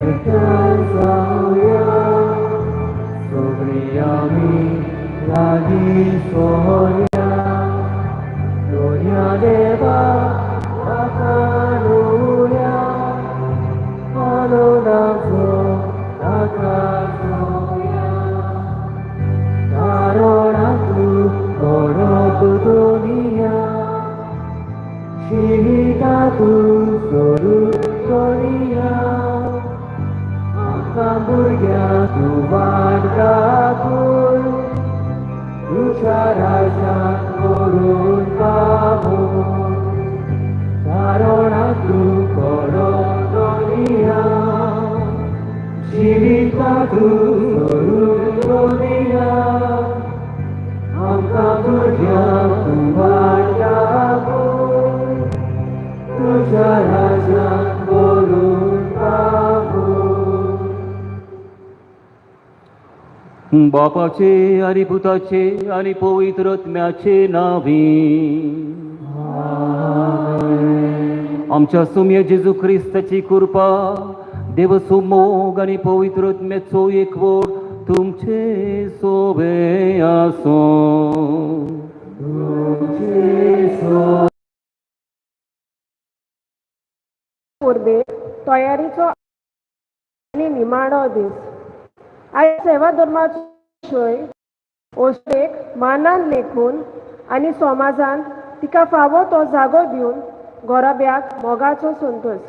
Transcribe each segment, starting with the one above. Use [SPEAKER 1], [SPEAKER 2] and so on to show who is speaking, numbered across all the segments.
[SPEAKER 1] Sauya, Sobriami, Lagi Soya, Donya Deva, Akaluya, Anodamso, Akasoya, Karonatu, Korotu Dunia, Shihitatu, Soru Soria, Kamburya Tuhan Kakul Usharaja Korun Pabun Karonatu Korodonia Shivitatu Sorudonia Kamburya Tuhan Kakul Usharaja Korun Pabun
[SPEAKER 2] बापाचे आणि पुताचे आणि पवित्र आत्म्याचे नावी आमच्या सौम्य जेजू ख्रिस्ताची कृपा देवसमोग आणि पवित्र आत्म्याचो एकवट तुमचे सोबे आसो.
[SPEAKER 3] पूर्वे तयारीचो आणि निमाणो दीस आयज सेवा धर्माचो विशय ओस्तेक मानान लेखून आनी समाजान तिका फावो तो जागो दिवन गोरब्याक मोगाचो संतोश.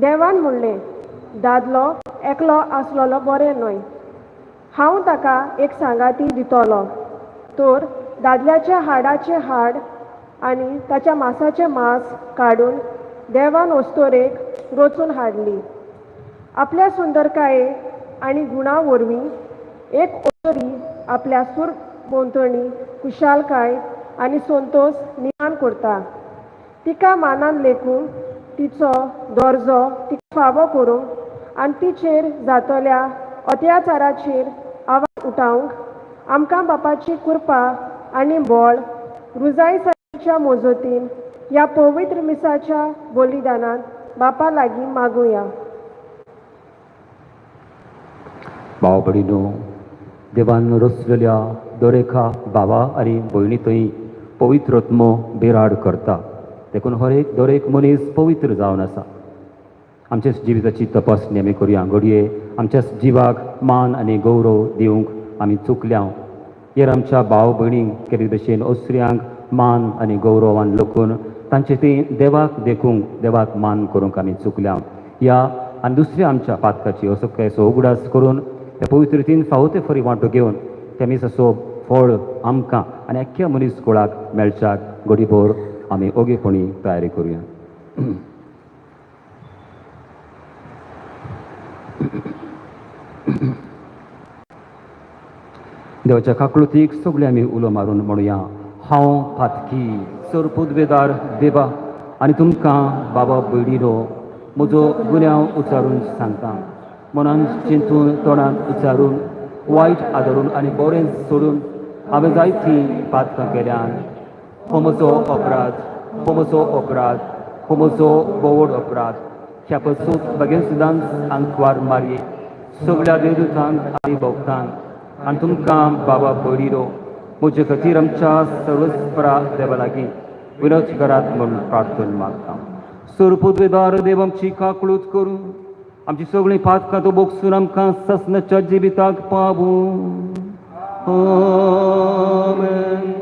[SPEAKER 3] देवान म्हणलें, दादलो एकलो आसलोलो बरें न्हय, हांव ताका एक सांगाती दितलो. तर दादल्याच्या हाडाचें हाड आनी ताच्या मांसाचें मांस काडून देवान ओस्तोरेक रचून हाडली. आपल्या सुंदरकाये आनी गुणां वरवीं एक ओतरी आपल्या सूर भोंवतणी खुशालकाय आनी संतोश निर्माण करता. तिका मानान लेखून तिचो दर्जो तिका फावो करूंक आनी तिचेर जातल्या अत्याचाराचेर आवाज उठावंक आमकां बापाची कृपा आनी बळ रुजाईसाच्या मोजतीन ह्या पवित्र मिसाच्या बलिदानांत बापा लागीं मागुया.
[SPEAKER 2] भाव भयणीनो, देवान रचलेल्या दरेका भावा आनी भयणी थंय पवित्र आत्मो बिराड करता. देखून दर एक मनीस पवित्र जावन आसा. आमच्या जिविताची तपासणी आमी करुया. घडये आमच्या जिवाक मान आनी गौरव दिवंक आमी चुकल्या. हेर आमच्या भाव भयणींक केले भशेन ओसऱ्यांक मान आनी गौरवान लोकून तांचे ती देवाक देखूंक देवाक मान करूंक आमी चुकल्या. ह्या आनी दुसऱ्या आमच्या पातकाची असो केसो उगडास करून त्या पवित्रतेन फावो ते फरी वांटो घेवन त्या मिसाचो फळ आमकां आनी आख्ख्या मनीस कुळाक मेळच्याक घडीभर आमी ओगेपणी तयारी करुया. देवाच्या काकळुतीक सगळे आमी उलो मारून म्हणुया. हांव फातकी सर पुदवेदार देवा आनी तुमकां बाबा भयणीनो म्हजो गुन्यांव उचारून सांगता. मनान चिंतून तोंडान उचारून वायट आदारून आनी बरें सोडून हांवें जायतीं पातकां केल्यान हो म्हजो अपराध, हो म्हजो अपराध, हो म्हजो बोवड अपराध. ह्या पसून बेगीन सुद्दां आंकवार मारये सगळ्या देवदूतांक आनी भक्तांक आनी तुमकां बाबा भयणीनो म्हजे खातीर आमच्या सर्वस्परा देवा लागीं विनोद करात म्हणून प्रार्थना मागता. सर पुदवेदार देव आमची काकळूत करून आमची सगळीं पातकां तो बोगसून आमकां ससनाच्या जिविताक पावूं. आमेन.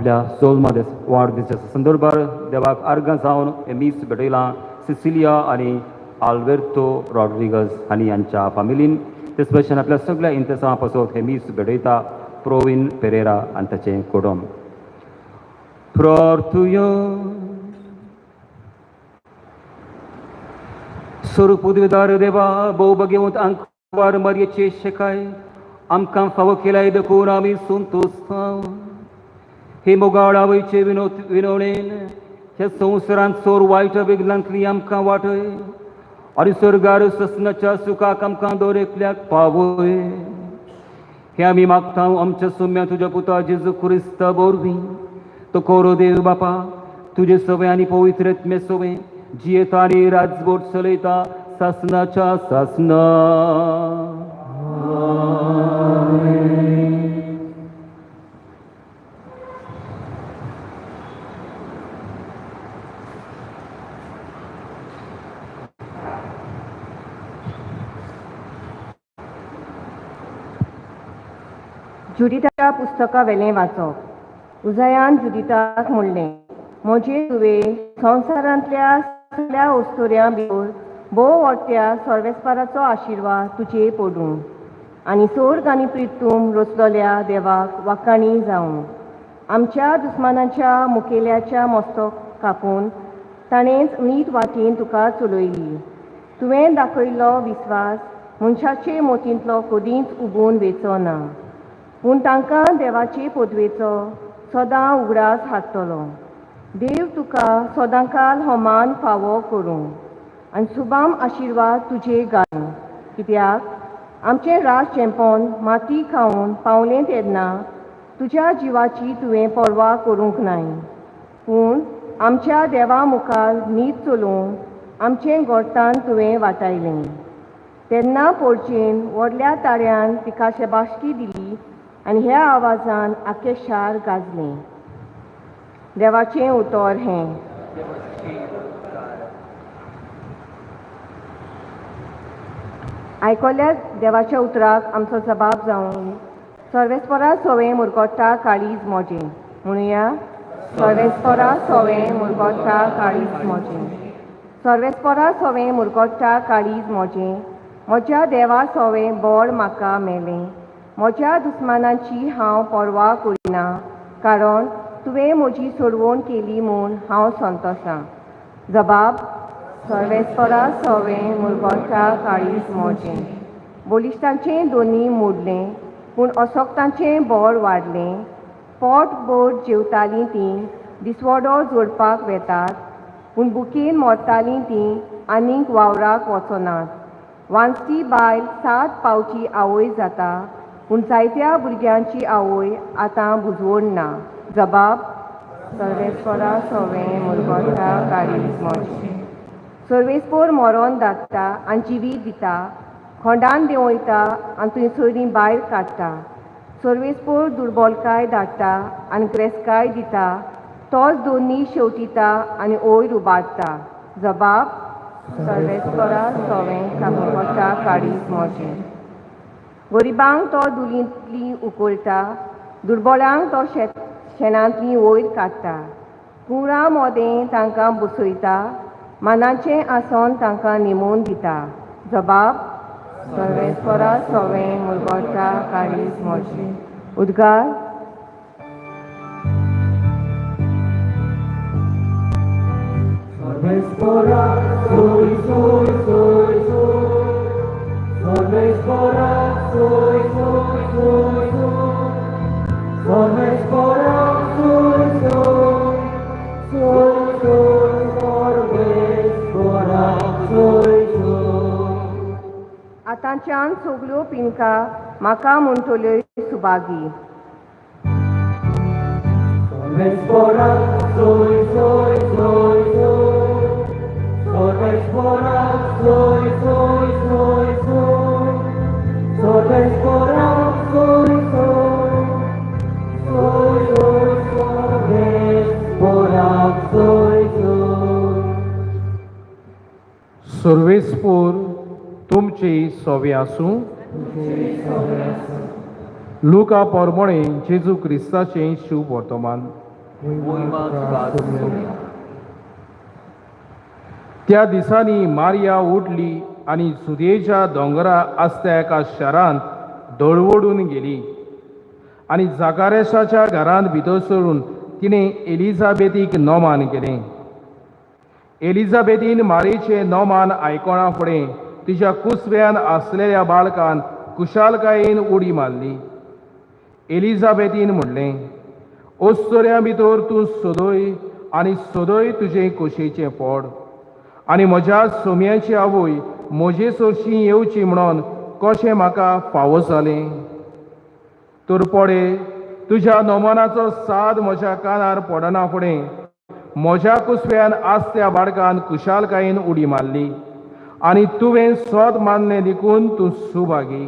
[SPEAKER 2] आपल्या सोलमध्ये वाढदिवसाच्या संदर्भार देवाक अर्गां जावन हे मीस भेटयलां सिसिलिया आणि आल्बर्टो रॉड्रिगज हांणी यांच्या फामिलीन ते स्पेशल आपल्या सगळ्या इंतजामा पासत हे मीस भेटयता प्रोविन पेरेरा आनी ताचें कुटुंब. प्रार्थुया. स्वरूपुद्वेदार देवा भोवभगवंत आंकवार मर्येचे शेकाय आमकां फावो केलाय देखून आमी संतोस्त. हे मोगाळ आवयचे विनवणेन ह्या संवसारांत चोर वायट विघ्नांतली आमकां वाटय आनी सर्गार ससनाच्या सुखाक आमकां दरेकल्याक पावय. हे आमी मागता आमच्या सुम्या तुज्या पुता जेजू क्रिस्ता वरवीं. तो कोरो देव बापा तुजे सवे आनी पवित्रत्मे सवे जियेता आनी राजवट चलयता सासनाच्या सासना.
[SPEAKER 4] जुडिताच्या पुस्तका वेलें वाचप. उजयान जुडिताक म्हणलें, म्हजे तुवे संवसारांतल्या सगळ्या वस्तुऱ्यां भितर भोव व्हडट्या सर्वेस्पराचो आशिर्वाद तुजे पडूं आनी सर्ग आनी प्रितूम रचलोल्या देवाक वाखाणी जावं. आमच्या दुस्मानाच्या मुखेल्याच्या मस्तक कापून ताणेंच नीट वाटेन तुका चलयली. तुवें दाखयल्लो विस्वास मनशाचे मोतींतलो कदींच उबून वेचो ना, पूण तांकां देवाचे पदवेचो सदां उगडास हाडटलो. देव तुका सदांकाल हो मान फावो करूं आनी सुबाम आशिर्वाद तुजे घालूं. कित्याक आमचें राज चेंपोन माती खावन पावलें तेन्ना तुज्या जिवाची तुवें पर्वा करूंक नाय, पूण आमच्या देवा मुखार नीत चलोवन आमचें गोरतान तुवें वाटायलें. तेन्ना पोरचेन व्हडल्या ताळ्यान तिका शेबाशकी दिली आनी ह्या आवाजान आख्खें शार गाजलें. देवाचें उतर हें. आयकल्ल्या देवाच्या उतराक आमचो जबाब जावन सर्वेस्परा सवें मुरगोडटा काळीज मोजें. म्हणुया, सर्वेस्परा सवें मुरगोडटा काळीज मोजें. सर्वेस्परा सवें मुरगोडटा काळीज मोजें. म्हज्या देवा सवें बळ म्हाका मेलें. म्हज्या दुस्मानांची हांव पर्वा करिना, कारण तुवें म्हजी सोडवण केली म्हूण हांव संतोशां. जबाब. सर्वेस्परा सवें मुरगोडटा काळीज मोजें. बलिश्टांचें दोनी मोडलें, पूण अशोक्तांचें बळ वाडलें. पोटभर जेवतालीं तीं दिसवडो जोडपाक वेतात, पूण बुकेन मरतालीं तीं आनीक वावराक वचनात. वांसटी बायल 7 पावची आवय जाता, पूण जायत्या भुरग्यांची आवय आतां बुजवण ना. जबाब. सर्वेस्परा सवें मुरगोडटा काळीज मोजें. सर्वेस्पोर मरोन धाडटा आनी जिवीत दिता, खोंडान देंवयता आनी थंयसरी भायर काडटा. सर्वेस्पोर दुर्बलकाय धाडटा आनी क्रेस्काय दिता, तोच दोनी शेवटिता आनी ओयर उबारता. जबाब. सर्वेस्परा सवें मुरगोडटा काळीज मोजें. गरिबांक तो दुलींतली उखलता, दुर्बळांक तो शेणांतली वयर काडटा. कुळां मोदें तांकां बसयता, मानाचें आसन तांकां नेमून दिता. जबाब. सर्वेस्परा सवें मुरगोडटा काळीज मोजें. उद्गार.
[SPEAKER 1] सर्वेस्परा सोय सोय सोय सोय. सर्वेस्परा सोय सोय सोय सोय. सर्वेस्परा सोय सोय सोय सोय. सर्वेस्परा सोय सोय.
[SPEAKER 4] आतांच्यान सगल्यो पिनका म्हाका म्हणटल्यो सुबागी.
[SPEAKER 1] सर्वेस्परा सोय सोय सोय सोय. सर्वेस्परा सोय सोय सोय सोय. सर्वेस्परा सोय सोय सोय सोय. सर्वेस्परा सोय सोय.
[SPEAKER 5] सर्वेस्पोर तुमची सोवे आसूं. लुका पोरमोणे जेजू क्रिस्ताचें शुभ वर्तमान.
[SPEAKER 2] मोहिमा तुका सोवया.
[SPEAKER 5] त्या दिसांनी मारिया उठली आणि जुदेच्या दोंगरा आसत्या एका शारांत दळवडून गेली आणि जाकारेसाच्या घरांत भितर सरून तिणें एलिझाबेथीक नोमान केलें. एलिझाबेथीन मारीचें नोमान आयकोणा फुडें तिच्या कुसव्यान आसलेल्या बाळकान कुशालकायेन उडी मारली. एलिझाबेथीन म्हणलें, ओस्तोऱ्या भितर तूं सोदय आनी सोदय तुजें खोशेचें पोड. आनी म्हज्या सोम्याची आवय म्हजे सरशीं येवची म्हणून कशें म्हाका फावो जालें. तर पडे तुज्या नोमानाचो साद म्हज्या कानार पडना फुडें म्हज्या कुसव्यान आसत्या बाळकान कुशालकायेन उडी मारली आनी तुवें सोद मानलें देखून तूं सुभागी.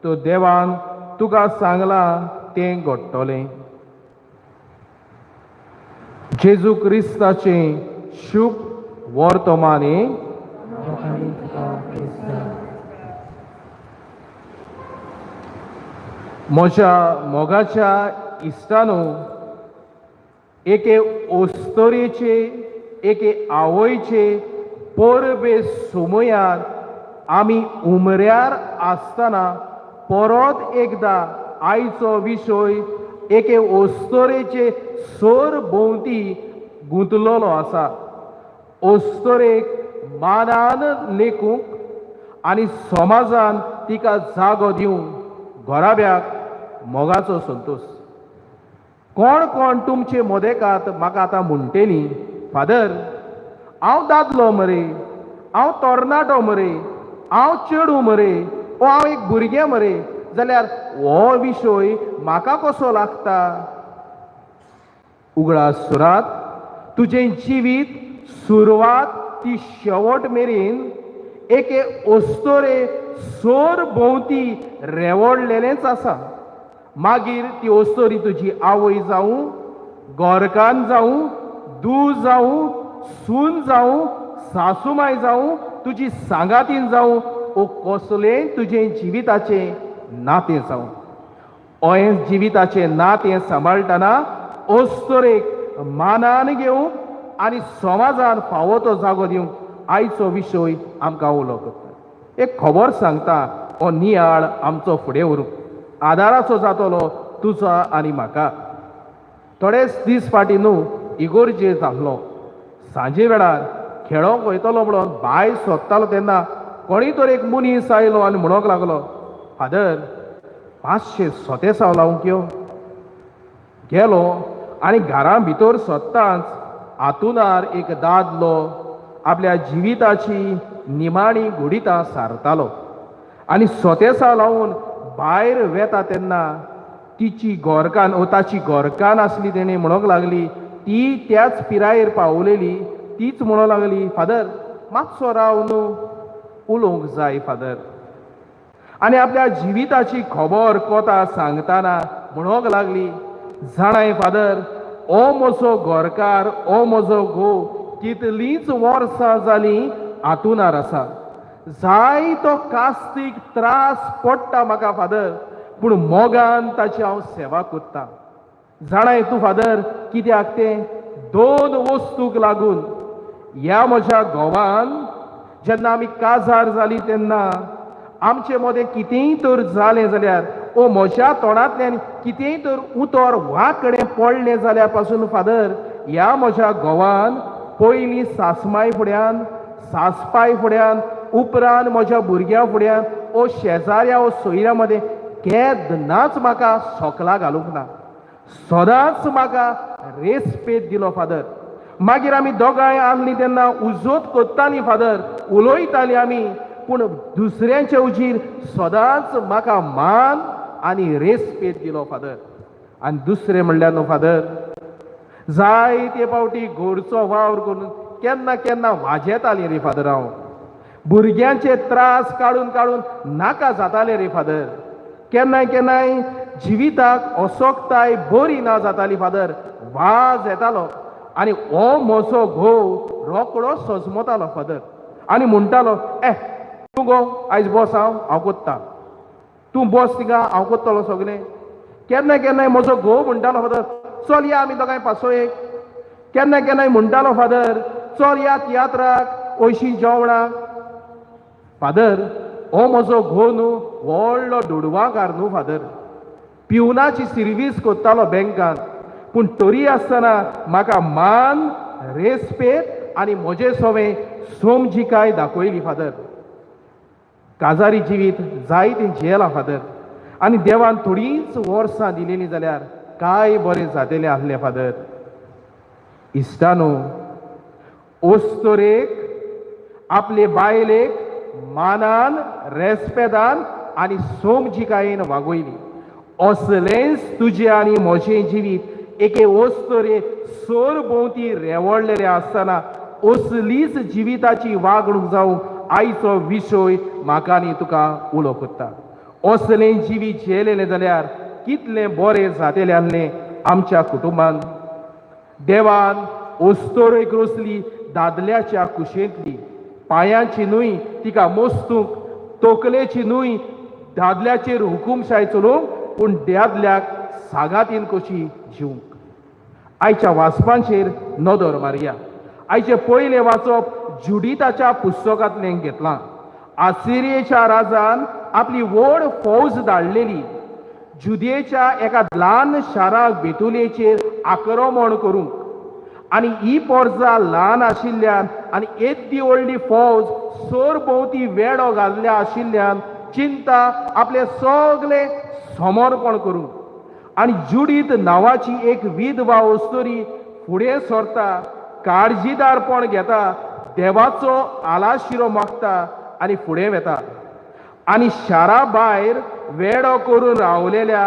[SPEAKER 5] तो देवान तुका सांगलां तें घडटलें. जेजू क्रिस्ताचें शुभ वर्तमाने म्हज्या मोगाच्या इश्टानो, एके ओस्तोरेचे एके आवयचे परबे सुमयार आमी उमऱ्यार आसतना परत एकदा आयचो विशय एके ओस्तोरेचे सोर भोंवती गुंतलोलो आसा. ओस्तोरेक मानान लेखूंक आनी समाजान तिका जागो दिवंक घोराब्याक मोगाचो संतोष. कोण कोण तुमचे मोदेकात म्हाका आतां म्हणटेली, फादर हांव दादलो मरे, हांव तरणाटो मरे, हांव चेडूं मरे, ओ हांव एक भुरगें मरे, जाल्यार हो विशय म्हाका कसो लागता? उगडा सुरात तुजें जिवीत सुरवात ती शेवट मेरेन एके ओस्तोरे सोर भोंवती रेवडलेलेंच आसा. मागीर ती ओस्तोरी तुजी आवय जावं, गोरकान जावं, धूव जावं, सून जावं, सासूमाय जावं, तुजी सांगातीन जावं, ओ कसलेंय तुजें जिविताचें नातें जावं. हें जिविताचें नातें सांबाळटना ओस्तोरेक मानान घेवंक आनी समाजान फावो तो जागो दिवंक आयचो विशय आमकां उलो करता. एक खबर सांगता, हो नियाळ आमचो फुडें व्हरूंक आदाराचो जातलो तुजा आनी म्हाका. थोडेच दीस फाटीं न्हू इगोर्जे जाल्लो. सांजे वेळार खेळोंक वयतलो म्हणून भायर सोदतालो तेन्ना कोणी तर एक मनीस आयलो आनी म्हणोंक लागलो, फादर 500 सोतेसांव लावंक यो. गेलो आनी घरा भितर सोदताच हातूनार एक दादलो आपल्या जिविताची निमाणी घुडितां सारतालो आनी सोतेसां लावून भायर वेता तेन्ना तिची गोरकान ताची गोरकान आसली तेणें म्हणोंक लागली, ती त्याच पिरायेर पावलेली, तीच म्हणोंक लागली, फादर मातसो राव न्हू, उलोवंक जाय फादर. आनी आपल्या जिविताची खबर कोता सांगतना म्हणोंक लागली, जाणाय फादर, ओ म्हजो गोरकार, ओ म्हजो घोव कितलींच वर्सां जालीं हातूनार आसा. जायतो कास्तीक त्रास पडटा म्हाका फादर, पूण मोगान ताची हांव सेवा कोत्तां. जाणाय तूं फादर कित्याक तें? 2 वस्तूक लागून. ह्या म्हज्या घोवान जेन्ना आमी काजार जालीं तेन्ना आमचे मदें कितेंय तर जालें जाल्यार ओ म्हज्या तोंडांतल्यान कितेंय तर उतर वा कडेन पडलें जाल्यार पासून फादर ह्या म्हज्या घोवान पयलीं सासमाय फुड्यान, सासपाय फुड्यान, उपरांत म्हज्या भुरग्यां फुड्यान ओ शेजाऱ्या ओ सोयऱ्या मदें केन्नाच म्हाका सोकला घालूंक ना. सदांच म्हाका रेस्पेद दिलो फादर. मागीर आमी दोगांय आसलीं तेन्ना उजोत कोत्तालीं फादर, उलोयतालीं आमी, पूण दुसऱ्यांचे उजीर सदांच म्हाका मान आनी रेस्पेद दिलो फादर. आनी दुसरें म्हणल्यार न्हू फादर, जायते फावटी घरचो वावर करून केन्ना केन्ना वाजेतालीं रे फादर हांव. भुरग्यांचे त्रास काडून काडून नाका जाताले रे फादर. केन्नाय केन्नाय जिविताक असोकताय बरी ना जाताली फादर, वाज येतालो आनी हो म्हजो घोव रोकडो सजमतालो फादर आनी म्हणटालो, तूं गो आयज बस, हांव कोत्तां, तूं बस थिंगा, हांव कोत्तलो सगलें. केन्नाय केन्नाय म्हजो घोव म्हणटालो फादर, चल या आमी दोगांय पासोयेक. केन्ना केन्नाय म्हणटालो फादर, चल या तियात्राक, अयशीं जेवणाक. फादर, हो म्हजो घो न्हू व्हडलो दुडवाकार न्हू फादर. पिवनाची सर्वीस कोत्तालो बँकान, पूण तरी आसतना म्हाका मान, रेस्पेद आनी म्हजें सवें समजिकाय दाखयली फादर. काजारी जिवीत जायतें जेलां फादर, आनी देवान थोडींच वर्सां दिलेलीं जाल्यार काय बरें जातलें आसलें फादर. इश्टानो, ओस्तोरेक आपले बायलेक मानान, रेस्पेदान आनी समजिकायेन वागयली. असलेंच तुजें आनी म्हजें जिवीत एके ओस्तोरे सोर भोंवती रेवळलेलें आसतना असलीच जिविताची वागणूक जावंक आयचो विशय म्हाका आनी तुका उलो करता. असलें जिवीत जेलेलें जाल्यार कितलें बरें जातलें आसलें आमच्या कुटुंबान. देवान ओस्तोरेक रोसली दादल्याच्या कुशेंतली, पांयांची न्हूय तिका मोस्तूंक, तोकलेची न्हूय दादल्याचेर हुकूमशाय चलोवंक, पूण दादल्याक सागातीन कशी जिवंक. आयच्या वाचपांचेर नदर मारया. आयचे पयलें वाचप जुडिताच्या पुस्तकांतलें घेतलां. आसिरियेच्या राजान आपली व्हड फौज धाडलेली जुदेच्या एका ल्हान शाराक बेतुलेचेर आक्रमण करूंक. आनी ही पोरजां ल्हान आशिल्ल्यान आनी येदी व्हडली फौज सोर भोंवती वेडो घाल्ल्या आशिल्ल्यान चिंता आपले सगळे समर्पण करूंक. आनी जुडीत नांवाची एक विधवा ओस्तोरी फुडें सरता, काळजीदारपण घेता, देवाचो आलाशिरो मागता आनी फुडें वता. आनी शारा भायर वेडो करून रावलेल्या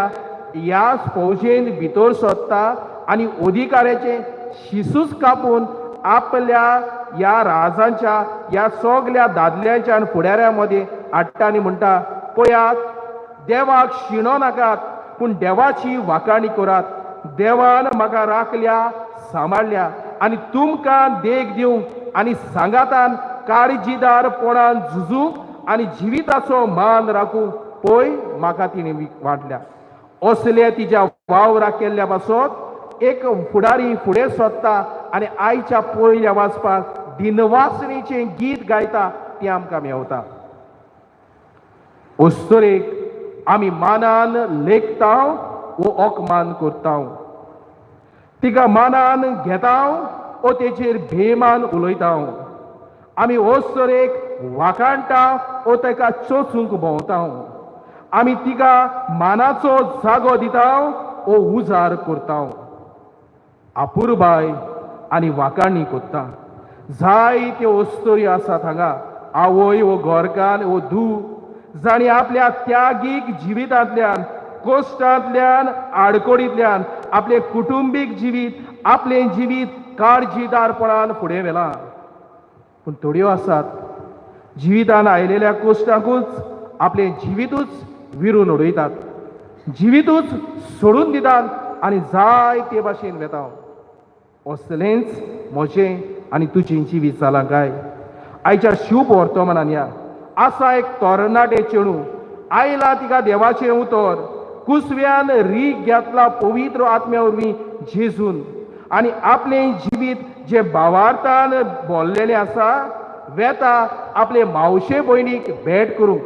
[SPEAKER 5] ह्या फौजेन भितर सरता आनी अधिकाऱ्याचे शिसूच कापून आपल्या ह्या राजांच्या ह्या सगळ्या दादल्यांच्या आनी फुडाऱ्यां मदीं हाडटा आनी म्हणटा, पळयात, देवाक शिणो नाकात, पूण देवाची वाखाणी करात. देवान म्हाका राखल्या, सांबाळल्या आनी तुमकां देख दिवंक आनी सांगातान काळजीदारपणान झुजूंक आनी जिविताचो मान राखूंक पळय म्हाका तिणें वाटल्या. असले तिच्या वावराक केल्ल्या पासत एक फुडारी फुडें सरता आनी आयच्या पयल्या वाचपाक दिनवासणीचें गीत गायता तें आमकां मेवता. ओस्तोरेक आमी मानान लेखता वो ओकमान करता. तिका मानान घेता वो तेचेर भेमान उलयता. आमी ओस्तोरेक वाखाणटा वो तेका चोचूंक भोंवता. आमी तिका मानाचो जागो दिता वो उजार करता. आपुरबाय आनी वाखाणी कोत्ता. जायत्यो ओस्तोरी आसात हांगा. आवय वो घरकान वो धूव जाणी आपल्या त्यागीक जिवितांतल्यान, कोश्टांतल्यान, आडकोडींतल्यान आपले कुटुंबीक जिवीत, आपलें जिवीत काळजीदारपणान फुडें व्हेलां. पूण थोड्यो आसात जिवितान आयलेल्या कोश्टांकूच आपलें जिवितूच विरून उडयतात, जिवितूच सोडून दितात आनी जायते भाशेन वेता. असलेंच म्हजें आनी तुजें जिवीत जालां काय? आयच्या शुभ वर्तमानान या आसा एक तरणाटे चेडूं, आयला तिका देवाचें उतर, कुसव्यान रीग घेतला पवित्र आत्म्या वरवीं जेजून, आनी आपलें जिवीत जे भावार्थान भरलेलें आसा वेता आपले मावशे भयणीक भेट करूंक.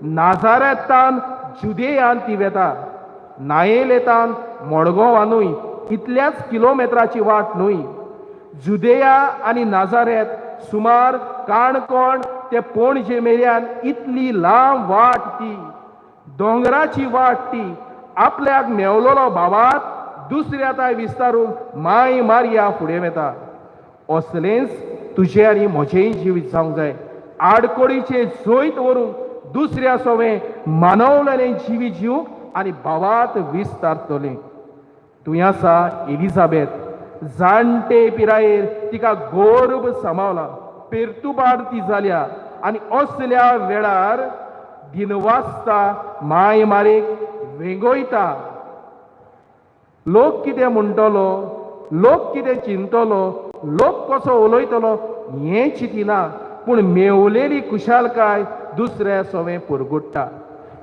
[SPEAKER 5] नाजारेतान जुदेयान ती वेता, नायेलेतान मडगांवानूय इतल्याच किलोमिटराची वाट न्हय. जुदेया आनी नाजारेत सुमार काणकोण ते पणजे मेऱ्यान इतली लांब वाट ती, दोंगराची वाट ती. आपल्याक मेवलोलो भावात दुसऱ्याताय विस्तारूंक माय मारया फुडें वेता. असलेंच तुजें आनी म्हजेंय जिवीत जावंक जाय. आडकोडीचें जैत व्हरूंक दुसऱ्या सवें मानवलेलें जिवीत जिवंक आनी भावात विस्तारतलें. तुवें आसा एलिझाबेथ, जाणटे पिरायेर तिका गोर्ब सांबाळला, पेरतुबार ती जाल्या आनी असल्या वेळार दिनवासता माय मारेक वेंगोयता. लोक कितें म्हणटलो, लोक कितें चिंतलो, लोक कसो उलयतलो हें चिंतिना, पूण मेवलेली कुशालकाय दुसऱ्या सवें पुरगुट्टा.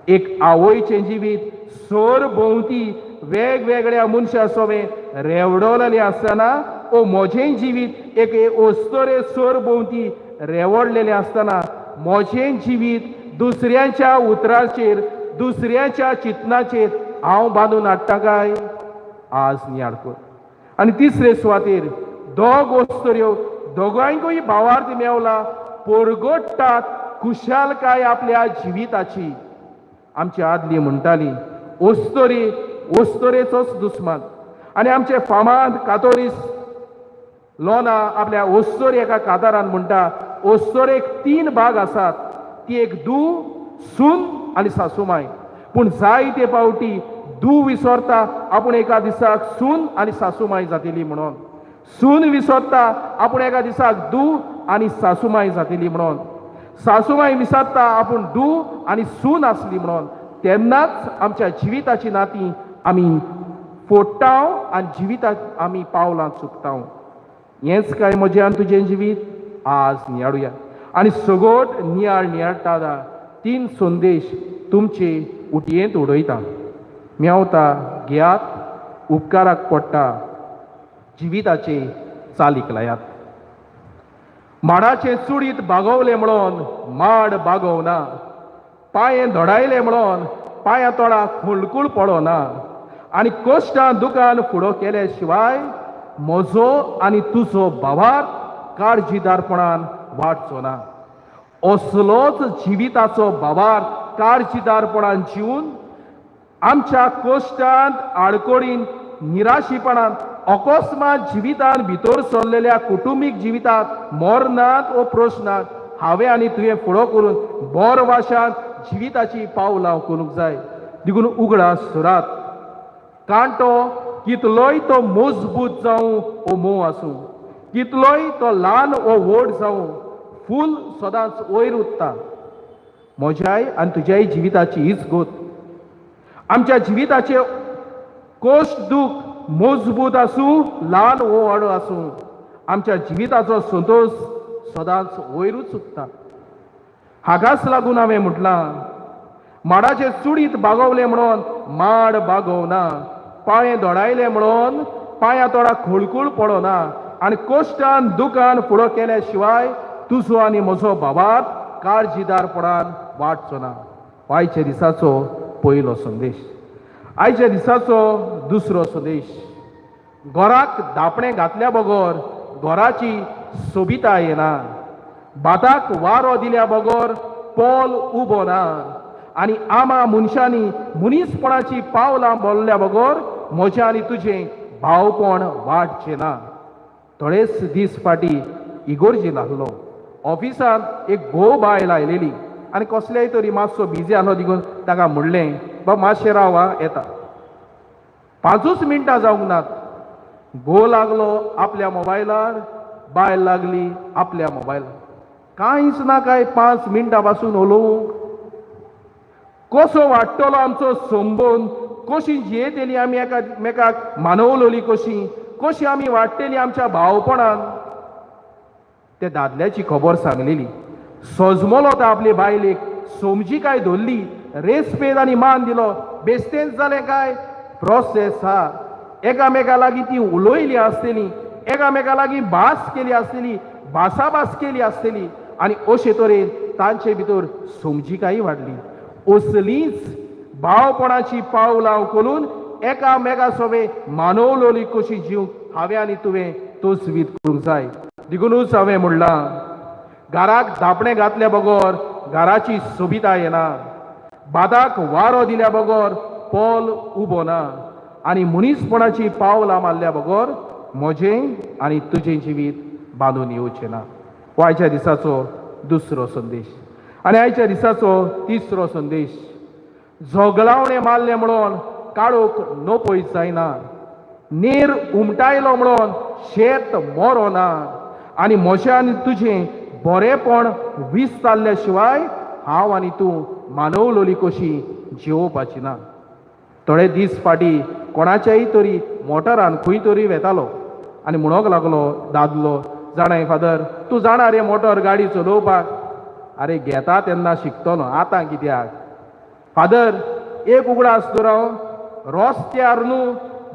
[SPEAKER 5] एक आवयचें जिवीत सोर भोंवती वेगवेगळ्या मनशां सोबे रेवडोलेली आसतना ओ म्हजें जिवीत एक ओस्तोरे सोर भोंवती रेवडलेलें आसतना म्हजें जिवीत दुसऱ्यांच्या उतराचेर दुसऱ्याच्या चिंतनाचेर हांव बांदून हाडटा काय आज नियाळ कर. आनी तिसरे सुवातेर दोग ओस्तोऱ्यो दोगांयकूय भावार्थ मेवला परगडटात खुशालकाय आपल्या जिविताची. आमची आदली म्हणटाली ओस्तोरी ओस्तोरेचोच दुस्मान. आनी आमचे फामाद कातोरीस लोना आपल्या ओस्तोरी एका कातारान म्हणटा ओस्तोरेक 3 भाग आसात. ती एक धूव सून आनी सासूमाय. पूण जायते पावटी धूव विसरता आपूण एका दिसाक सून आनी सासूमाय जातली म्हणून. सून विसरता आपूण एका दिसाक धूव आनी सासूमाय जातली म्हणून. सासूमाय विसरता आपूण धूव आनी सून आसली म्हणून. तेन्नाच आमच्या जिविताची नाती आमी फोडटा आनी जिविताक आमी पावलां चुकता. हेंच काय म्हजें आनी तुजें जिवीत आज नियाळुया. आनी सगोट नियाळ नियाळटा 3 संदेश तुमचे उटयेंत उडयता. मेवता घेयात उपकाराक पडटा जिविताचे चालीक लायात. माडाचे चुडीत बागोवले म्हणून माड बागोवना. पांये धडायले म्हणून पांया तोडा खुळकूळ पडोना. आनी कोश्टां दुकान फुडो केले शिवाय म्हजो आनी तुजो भावार काळजीदारपणान वाडचो ना. असलोच जिविताचो भावार काळजीदारपणान जिवन आमच्या कोश्टांत आडकोडीन निराशीपणान अकस्मात जिवितान भितर सरलेल्या कुटुंबीक जिवितांत मरनात वो प्रश्नात हांवें आनी तुवें फुडो करून बोर वाशान जिविताची पावलां करूंक जाय. देखून उगडा सुरात कांटो कितलोय तो मजबूत जावं वो मोव आसूं, कितलोय तो ल्हान वो व्हड जावं, फूल सदांच वयर उरता. म्हज्याय आनी तुज्याय जिविताची हीच गोत. आमच्या जिविताचे कोश्ट दूख मजबूत आसूं ल्हान वो व्हड आसूं, आमच्या जिविताचो संतोष सदांच वयरूच उरता. हाकाच लागून हांवें म्हटलां माडाचे चुडीत बागोवले म्हणून माड बागोवना. पांये धडायले म्हणून पांया तोडा खुळकूळ पडोना. आनी कोश्टान दुकान फुडो केल्या शिवाय तुजो आनी म्हजो भावार काळजीदारपणान वाडचो ना. आयच्या दिसाचो पयलो संदेश. आयच्या दिसाचो दुसरो संदेश. घराक धापणें घातल्या बगर घराची सोबिताय येना. भाताक वारो दिल्या बगर पोल उबो ना. आनी आमा मनशांनी मनीसपणाची पावलां बोल्ल्या बगर म्हजें आनी तुजें भावपण वाडचें ना. थोडेच दीस फाटीं इगोर्जी लागलो. ऑफिसांत एक घोव बायल आयलेली आनी कसलेय तरी मातसो बिजी आसलो देखून ताका म्हणलें बाबा मातशें राव येता. 5 मिनटां जावंक नात. घोव लागलो आपल्या मोबायलार, बायल लागली आपल्या मोबायलार. कांयच ना काय 5 मिनटां पासून उलोवंक. कसो वाडटलो आमचो संबंद, कशी जियेतली आमी एकामेकाक मानवलोली कशी, कशी आमी वाडटली आमच्या भावपणान. त्या दादल्याची खबर सांगलेली. सजमलो तो आपले बायलेक समजी काय धरली, रेस्पेद आनी मान दिलो. बेस्तेंच जालें काय प्रोसेस हा. एकामेका लागीं ती उलयली आसतली, एकामेका लागीं भास केली आसतली, भासाभास केली आसतली आनी अशे तरेन तांचे भितर समजीकाय वाडली. असलीच भावपणाची पावलां उखलून एकामेका सोबे मानवलोली कशी जीव हांवें आनी तुवें तसवीत करूंक जाय. देखूनच हांवें म्हणलां घराक धापणें घातल्या बगर घराची सोबिताय येना. भाताक वारो दिल्या बगर पोल उबो ना. आनी मनीसपणाची पावलां मारल्या बगर म्हजें आनी तुजें जिवीत बांदून येवचें ना. हो आयच्या दिसाचो दुसरो संदेश. आनी आयच्या दिसाचो तिसरो संदेश. झगलावणें मारलें म्हणून काळोख नपयत जायना. नेर उमटायलो म्हणून शेत मरो ना. आनी म्हजें आनी तुजें बरेंपण विस्तारल्या शिवाय हांव आनी तूं मानवलोली कशी जिवोवपाची ना. थोडे दीस फाटीं कोणाच्याय तरी मोटरान खंय तरी वेतालो आनी म्हणोंक लागलो दादलो, जाणाय फादर तूं जाणा रे मोटर गाडी चलोवपाक. आरे घेता तेन्ना शिकतलो, आतां कित्याक. फादर एक उगडास तर हांव रस्त्यार न्हू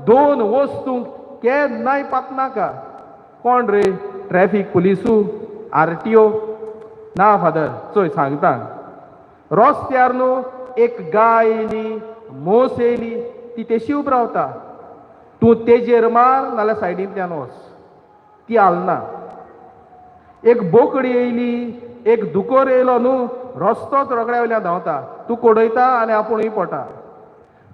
[SPEAKER 5] दोन वस्तू केन्नाय पातनाका. कोण रे? ट्रॅफिक पुलिसू, RTO? ना फादर, चोय सांगता. रस्त्यार न्हू एक गाय येयली, मोस येयली, ती तेशी उब रावता. तूं तेजेर मार नाल्यार सायडींतल्यान वच, ती हालना. एक बोकडी येयली, एक दुकोर येयलो न्हू, रस्तोच रोगड्या वयल्यान धांवता. तूं कोडयता आनी आपुणूय पडटा.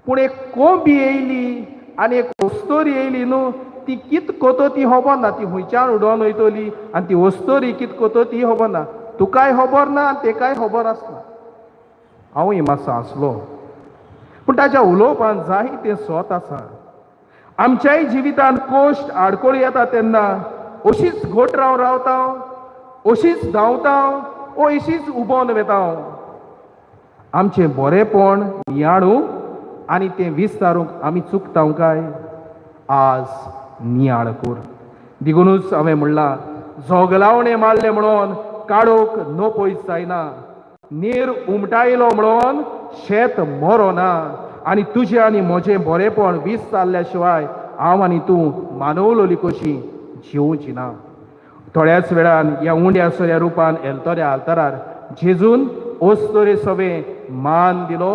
[SPEAKER 5] पूण एक कोंब येयली आनी एक वस्तोरी येयली न्हू, ती कित कोतो ती खबर ना. ती हुंयच्यान उडोवन वयतली आनी ती वस्तोरी कित कोतो ती खबर ना. तुकाय खबर ना आनी तेकाय खबर आसना. हांवूय मातसो आसलो, पूण ताच्या उलोवपान जाय तें सोत आसा. आमच्याय जिवितान कोश्ट आडकोळी येता तेन्ना अशीच घोट रावन रावता, अशीच धांवता, ओ अशीच उबोन वेता. आमचें बरेंपण नियाळूंक आनी तें विस्तारूंक आमी चुकता काय? आज नियाळ कोर. देखूनच हांवें म्हणलां, झोगलावणे मारले म्हणून काडोक नो पयस जायना. नीर उमटायलो म्हणून शेत मरो ना. आनी तुजें आनी म्हजें बरेंपण विस्तारल्या शिवाय हांव आनी तूं मानवलोली कशी जिवची ना. थोड्याच वेळान ह्या उंड्या सोऱ्या रुपान हेलतोऱ्या आल्तारार जेजून ओस्तोरे सवे मान दिलो,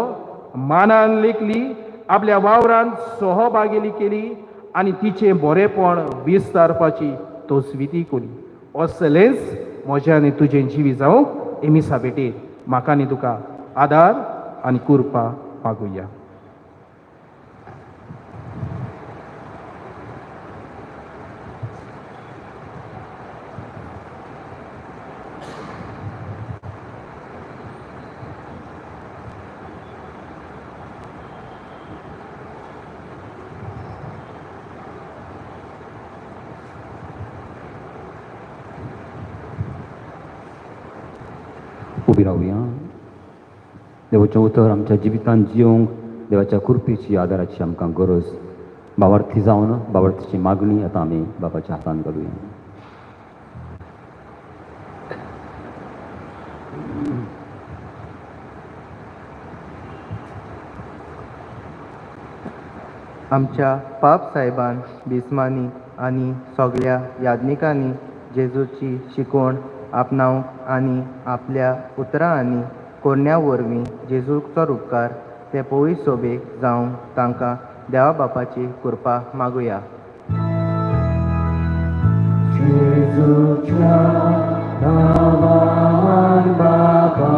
[SPEAKER 5] मानान लेखली, आपल्या वावरांत सहभागिली केली आनी तिचें बरेंपण विस्तारपाची तोसविती केली. असलेंच म्हजें आनी तुजें जिवी जावं. एमिसा बेटे, म्हाका आनी तुका आदार आनी कृपा मागुया.
[SPEAKER 2] उबी रावया. देवाचें उतर आमच्या जिवितांत जियोंक देवाच्या कृपेची आदाराची आमकां गरज. बावार्थी जावन बावार्थीची मागणी आतां आमी बाबाच्या हातान घालुया.
[SPEAKER 6] आमच्या पाप साहेबान बिस्मानी आनी सगळ्या याज्ञिकांनी जेजूची शिकवण आपणावंक आनी आपल्या उतरां आनी कोरण्या वरवीं जेजूचो उपकार ते पवित्र सोबेक जावंक तांकां देवा बापाची कृपा मागुया.
[SPEAKER 1] जेजूच्या नावान बाबा,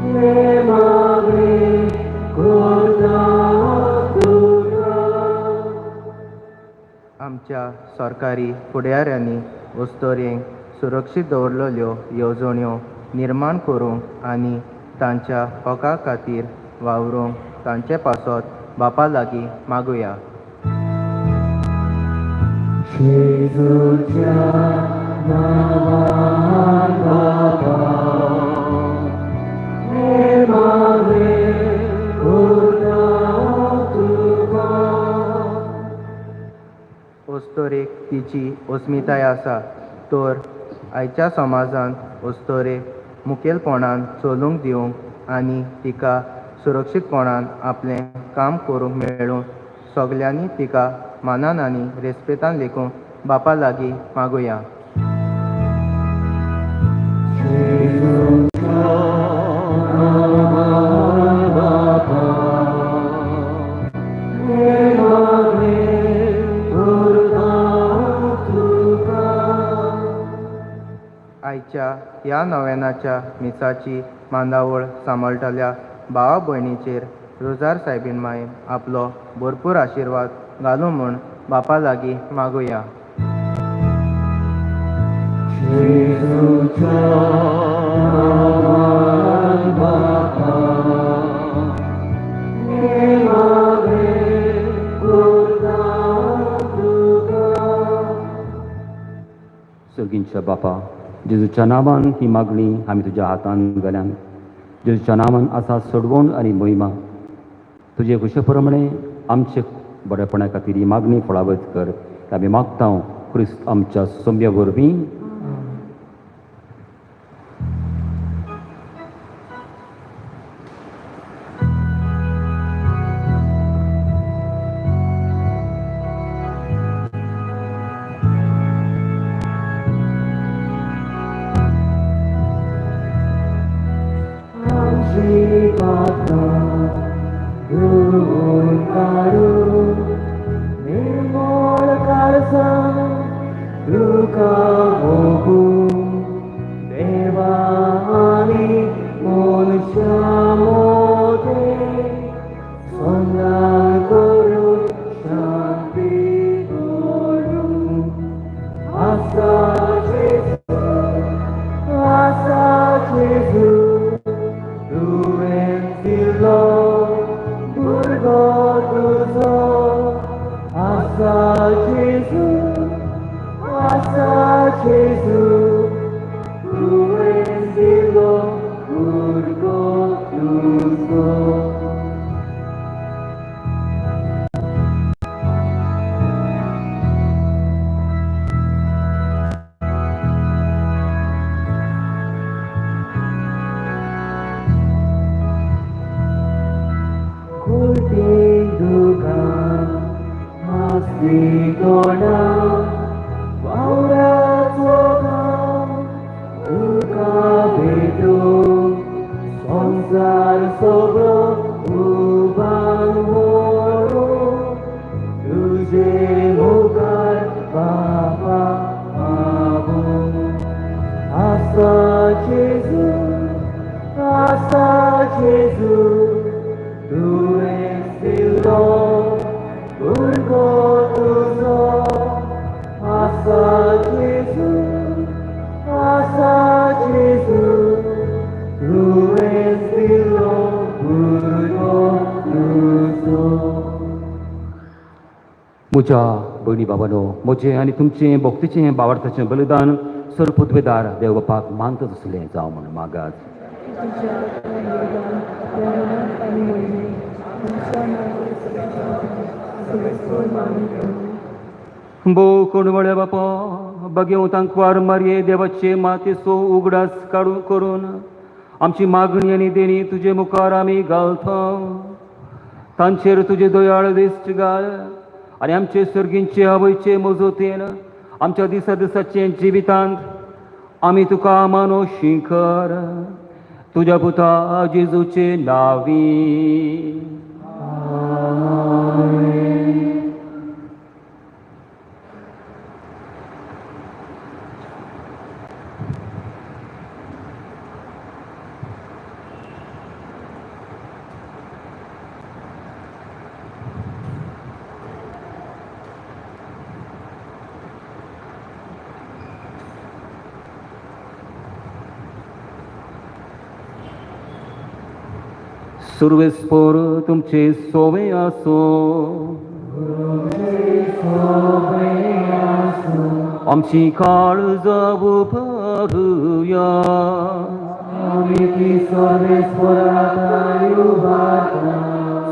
[SPEAKER 1] हे मागणी करता तुका.
[SPEAKER 6] आमच्या सरकारी फुडाऱ्यांनी वस्तोरेंक सुरक्षीत दवरलेल्यो येवजण्यो निर्माण करूंक आनी तांच्या हक्का खातीर वावरूंक तांचे पासत बापा लागीं मागुया.
[SPEAKER 1] जेजूच्या नावान बाबा, हे मागणी करता तुका.
[SPEAKER 6] ओस्तोरेक तिची अस्मिताय आसा, तर आयच्या समाजांत ओस्तोरेक मुखेलपणान चलूंक दिवंक आनी तिका सुरक्षीतपणान आपलें काम करूंक मेळून सगल्यांनी तिका मानान आनी रेस्पेतान लेखूंक बापा लागीं मागुया. आयच्या ह्या नव्यानाच्या मिसाची मांदावळ सांबाळटल्या भावा भयणीचेर रोजार सायबीन मायेन आपलो भरपूर आशिर्वाद घालूं म्हूण बापा लागीं मागुया.
[SPEAKER 2] सर्गींच्या बापा, जेजूच्या नांवान ही मागणी आमी तुज्या हातान घाल्यान. जेजूच्या नांवान आसा सडवण आनी महिमा. तुजे कुशे प्रमाणे आमचे बरेपणा खातीर ही मागणी फळावत कर. आमी मागता क्रिस्त आमच्या सोम्या वरवीं.
[SPEAKER 1] आशीर्वाद घेऊन काढून निर्मळ काळजा तुका भोगून देवा आणि मनुष्यामध्ये संधान करून शांती करून आसा Jesu tuwing sila burgoduso asa Jesu tuwing sila burgoduso. Gona wauracho kam tuka bedo sansar sobro uban moro tuje mukar baba abu asa Jesu tu estilo Burgoduso asa Jesu tu estilo Burgoduso.
[SPEAKER 2] म्हज्या भयणी बाबानो म्हजें आनी तुमचें भक्तीचें भावार्थाचें बलिदान सर्वपुतवेदार देव बापाक मानता तसलें जावं म्हण मागात. भो कोणवळ्या बापा बगेव तांकवार मारये देवाचे मातेचो उगडास काडून करून आमची मागणी आनी देणी तुजे मुखार आमी घालता. तांचेर तुजे दयाळ दिश्ट घाल आनी आमचे सर्गींचे आवयचे मजोतेन आमच्या दिसा दिसाचे जिवितांत आमी तुका मानो शिंकर तुज्या पुता जेजूचे नावी. सर्वेस्पर तुमचे सोवे आसो. आमची काळजां भरुया.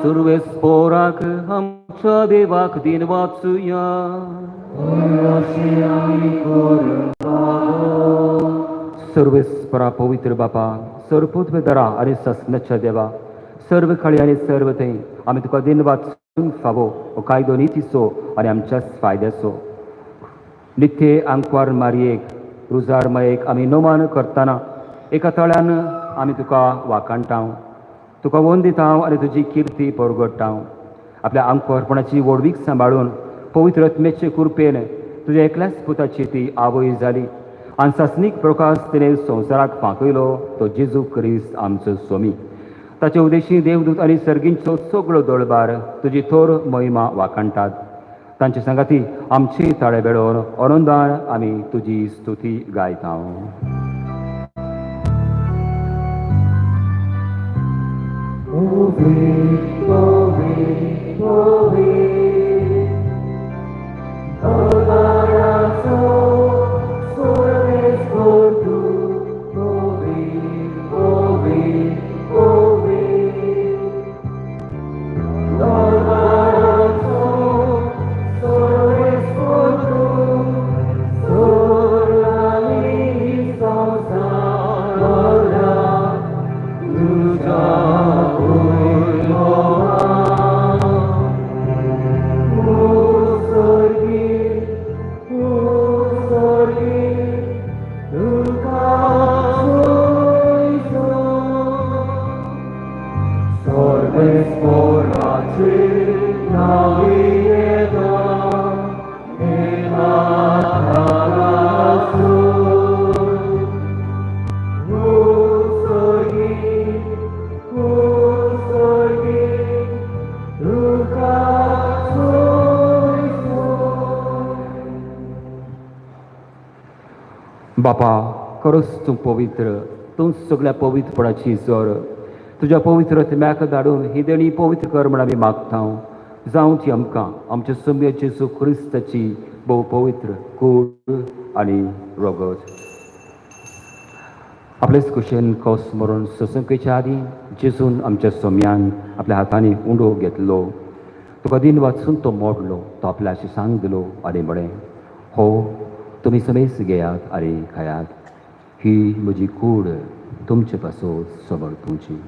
[SPEAKER 2] सर्वेस्पराक आमच्या देवाक दिन वाचुया. सर्वेस्परा पवित्र बापा सर्वपुतवेदारा आनी सस्नाच्या देवा सर्व खळी आनी सर्व थंय आमी तुका दिन वाचूंक फावो हो कायदो नितीचो आनी आमच्याच फायद्याचो. नित्य आंकवार मारयेक रुजार मायेक आमी नोमान करतना एका तळ्यान आमी तुका वाकाणटाव तुका वंदिताव आनी तुजी किर्ती परगडटाव. आपल्या आंकवारपणाची वडवीक सांबाळून पवित्र आत्मेचे कृपेन तुज्या एकल्याच पुताची ती आवय जाली आनी सासनीक प्रकाश तिणें संवसाराक फांकयलो तो जेजू क्रिस्त आमचो स्वामी. ताचे उदेशी देवदूत आनी सर्गींचो सगळो दळबार तुजी थोर महिमा वाकाणटात. तांचे सांगाती आमची ताळे बेडोन आनंदान आमी तुजी स्तुती गायता. बापा खरोच तूं पवित्र, तूं सगळ्या पवित्रपणाची जोर. तुज्या पवित्र आत्म्याक धाडून ही देणी पवित्र कर म्हण आमी मागता. जावं ती आमकां आमच्या सौम्य जेजू क्रिस्ताची भोव पवित्र कूड आनी रगत. आपलेच कुशेन कोस मरून ससंकेच्या आदी जेजून आमच्या सोम्यान आपल्या हातांनी उंडो घेतलो. तुका दिन वाचून तो मोडलो, तो आपल्या शिसांक दिलो आनी म्हळें, हो तुमी समेस घेयात आनी खायात. ही म्हजी कूड तुमचे पासून समर्पूची.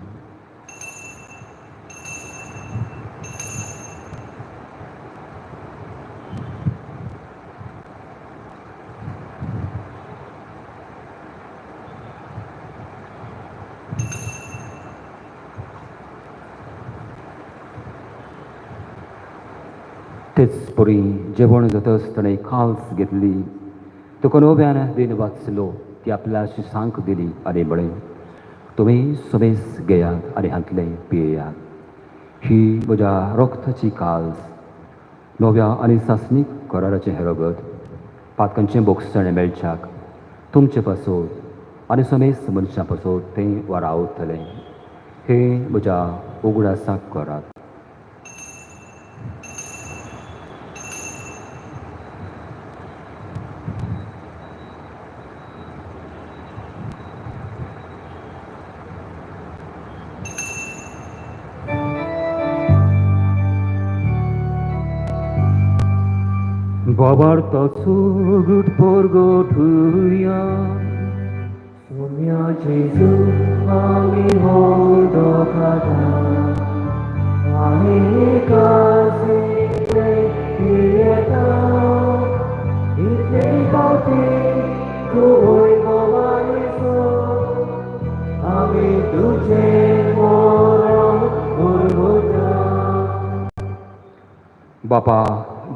[SPEAKER 2] तेच परी जेवण जाता आसतना खास घेतली. तुका नव्यान दिन वाचलो, ती आपल्या शिसांक दिली आनी म्हळें, तुमी समेस घेयात आनी हांतलें पियेयात. ही म्हज्या रोगताची काल्स, नव्या आनी सासणीक कराराचें हें रगत, पातकांचें बोगसण मेळच्याक तुमचे पासून आनी समेस मनशां पासून तें वारावतलें. हे म्हज्या उगडासाक करात. Babartacu gut porgotuja,
[SPEAKER 1] Sumia Jesu, ami hodokata, ami kasi ieta, ite bauti kuoi mawaniso, ami tuje moram urgota.
[SPEAKER 2] बापा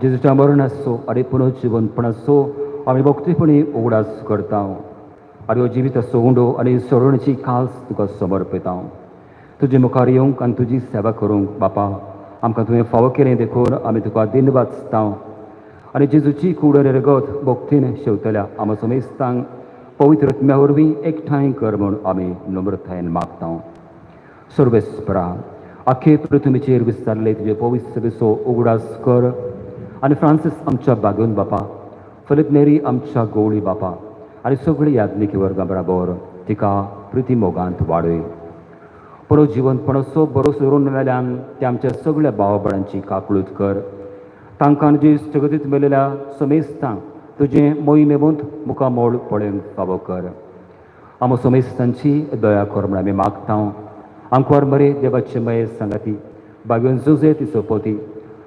[SPEAKER 2] जेजूच्या मरणाचो आनी पुनर्जीवनपणाचो आमी भक्तीपणी उगडास करता. आनी हो जिविताचो उंडो आनी सोडणेची काल्स तुका समर्पिता. तुजे मुखार येवंक आनी तुजी सेवा करूंक बापा आमकां तुवें फावो केलें देखून आमी तुका दिन वाचता. आनी जेजूची कूड आनी रगत भक्तीन शेवतल्या आमच्या समेस्तांक पवित्र आत्म्या वरवीं एकठांय कर म्हूण आमी नम्रतायेन मागता. सर्वेस्परा आख्खे पृथ्वीचेर विस्तारले तुजे पवित्र दिसो उगडास कर. आनी फ्रांसीस आमच्या बागून बापा, फलीत मेरी आमच्या गोवळी बापा आनी सगळी याज्ञिकी वर्गां बराबर तिका प्रिती मोगांत वाडय. बरो जिवनपणाचो बरो सोडून वेल्यान ते आमच्या सगळ्या भाव भयणांची काकळूत कर. तांकां जी जगतींत मेलेल्या समेस्तांक तुजें मोहिमेमूंत मुखामोळ पळोवंक फावो कर. आमो समेस्तांची दया कर म्हण आमी मागता. आमकां मरे देवाचे मये सांगाती, बागेवन जुजे तिचो पोती,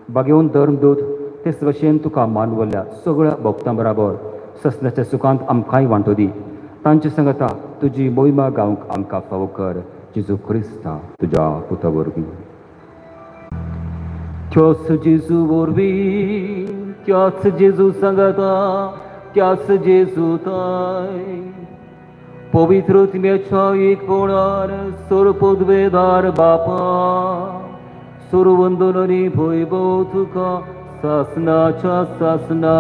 [SPEAKER 2] बागेवन धर्मदूत तेच भशेन तुका मानवल्या सगळ्या भक्तां बराबर ससण्याच्या सुखांत आमकांय वांटो दी. तांचे सांगता तुजी मोहिमा गावंक आमकां फावो कर. जेजू क्रिस्ता तुज्या पुता वरवीं. त्याच जेजू वरवीं, त्याच जेजू सांगता, त्याच जेजू ताय पवित्र आत्म्याच्या एकपणान सर्वपदवेदार बापा, सर्ववंदन आनी वैभव तुका सासनाच्या सासना.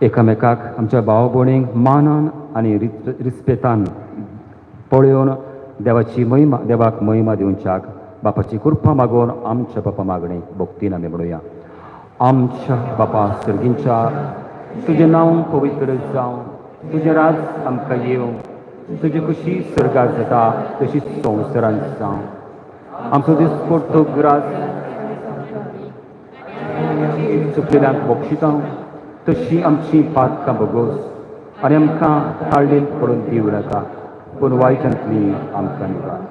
[SPEAKER 2] एकामेकाक आमच्या भाव भयणींक मानान आनी रिस्पेतान पळयोवन देवाक महिमा दिवच्याक बापाची कृपा मागोवन आमच्या बापा मागणे भक्तीन आमी म्हणुया. आमच्या बापा सर्गींच्या, तुजें नांव पवित्र जावं, तुजें राज आमकां येवं, तुजी खुशी सर्गार जाता तशीच संवसारांत जावं. आमचो दिसपट तो ग्रास चुकलेल्यांक बक्षिता तशी आमची पातकां भोगोस आनी आमकां ताळडेन पडून दिवं नाका, पूण वायटांतली आमकां निबार.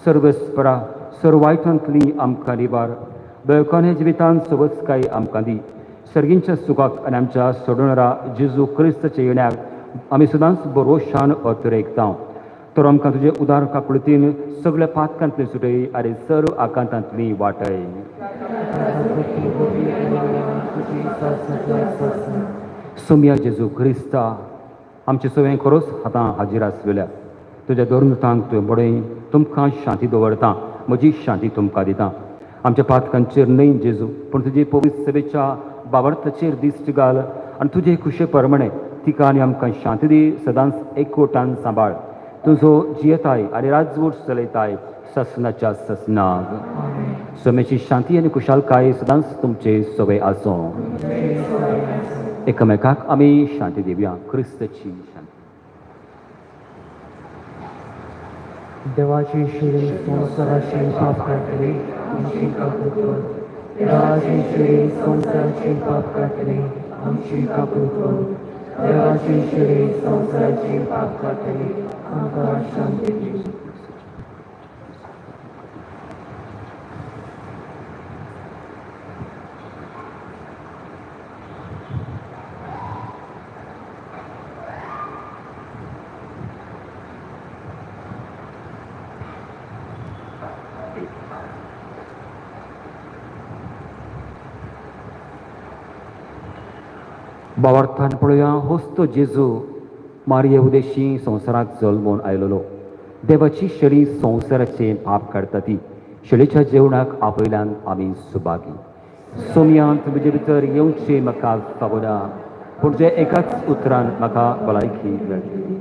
[SPEAKER 2] सर्वेस्परा सर्वायतांतली आमकां निबार. बेळकान्या जिवितांत सवचकाय आमकां दी. सर्गींच्या सुखाक आनी आमच्या सोडणारा जेजू क्रिस्ताच्या येण्याक आमी सदांच बरोशान अतिरेकता. तर आमकां तुजे उदार काकुळतीन सगळ्या पातकांतली सुटय आनी सर्व आकांतांतली वाटय. सोम्या जेजू क्रिस्ता आमचे सगळें खरोच हातां हाजीर आसलेल्या तुज्या धर्मतांक तुवें बडय. तुमकां शांती दवरता, म्हजी शांती तुमकां दिता. आमच्या पातकांचेर न्हय जेजू पूण तुजे पवित्र सेवेच्या बाबर्थाचेर दिश्ट घाल आनी तुजे खुशे परमणे तिका आनी आमकां शांती दी सदांच एकवटान सांबाळ तुजो जियेताय आनी राजवट चलयताय ससनाच्या ससनाक समेची शांती आनी खुशालकाय सदांच तुमचे सवय आसूं एकामेकाक आमी शांती दिवया क्रिस्ताची शांती
[SPEAKER 1] देवाची शिरी संसाराची पाप काढली आमची काकूट कर देवाची शिरी संसाराची पाप काढली आमची काकूट कर देवाची शिरी संसाराची पाप काढली आमकां शांती दी
[SPEAKER 2] बावार्थान पळोवया होस्तो जेजू मारिये उदेशी संवसाराक जल्मून आयलोलो देवाची शरी संवसाराचे पाप काडटा ती शेळेच्या जेवणाक आपयल्यान आमी सुभागी सोमयांत तुजे भितर येवचे म्हाका फावना पूण जे एकाच उतरान म्हाका भलायकी मेळटली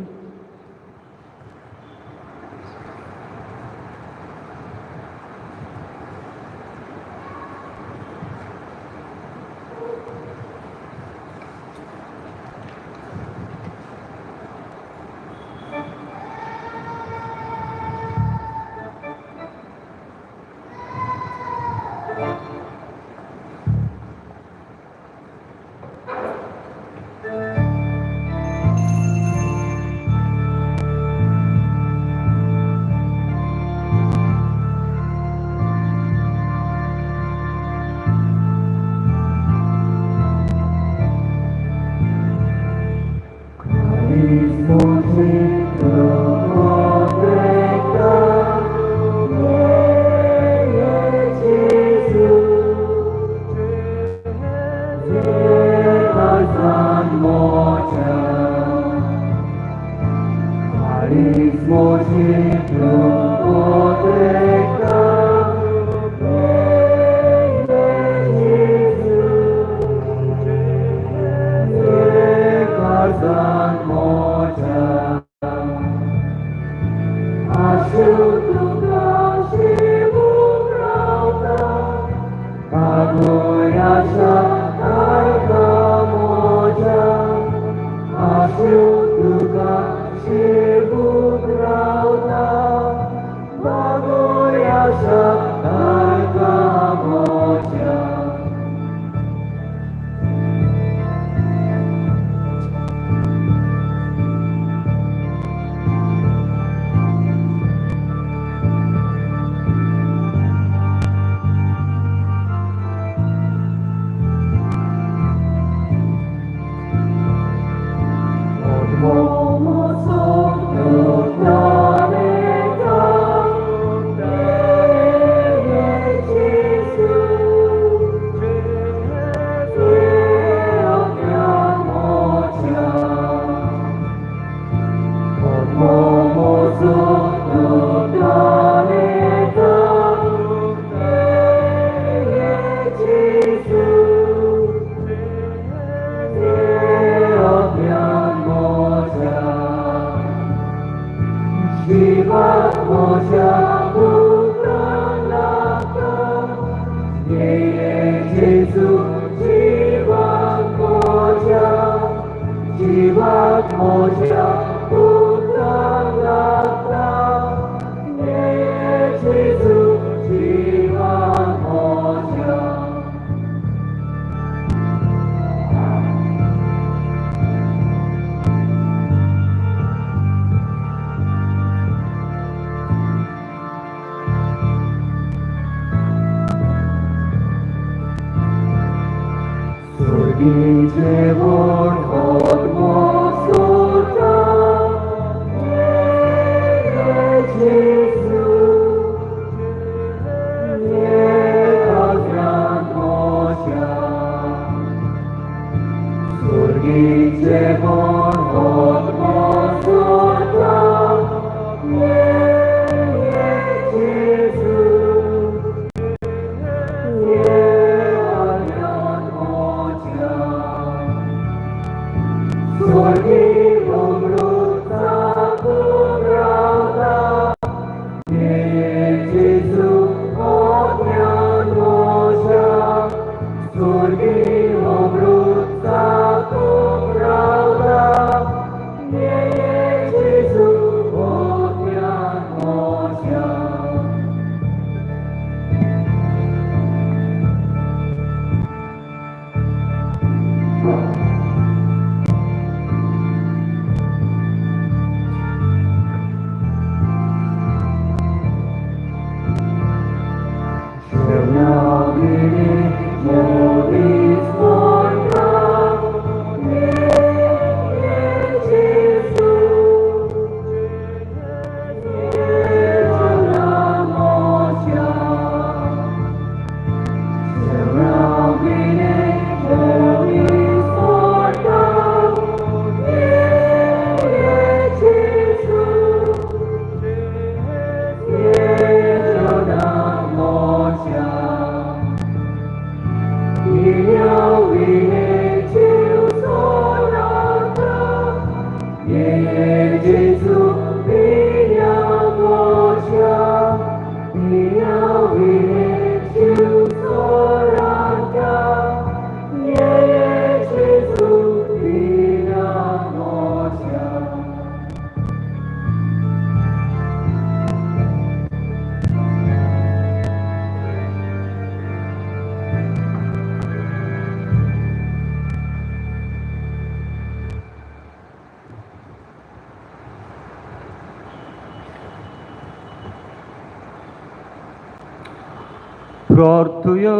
[SPEAKER 2] प्रार्थुया.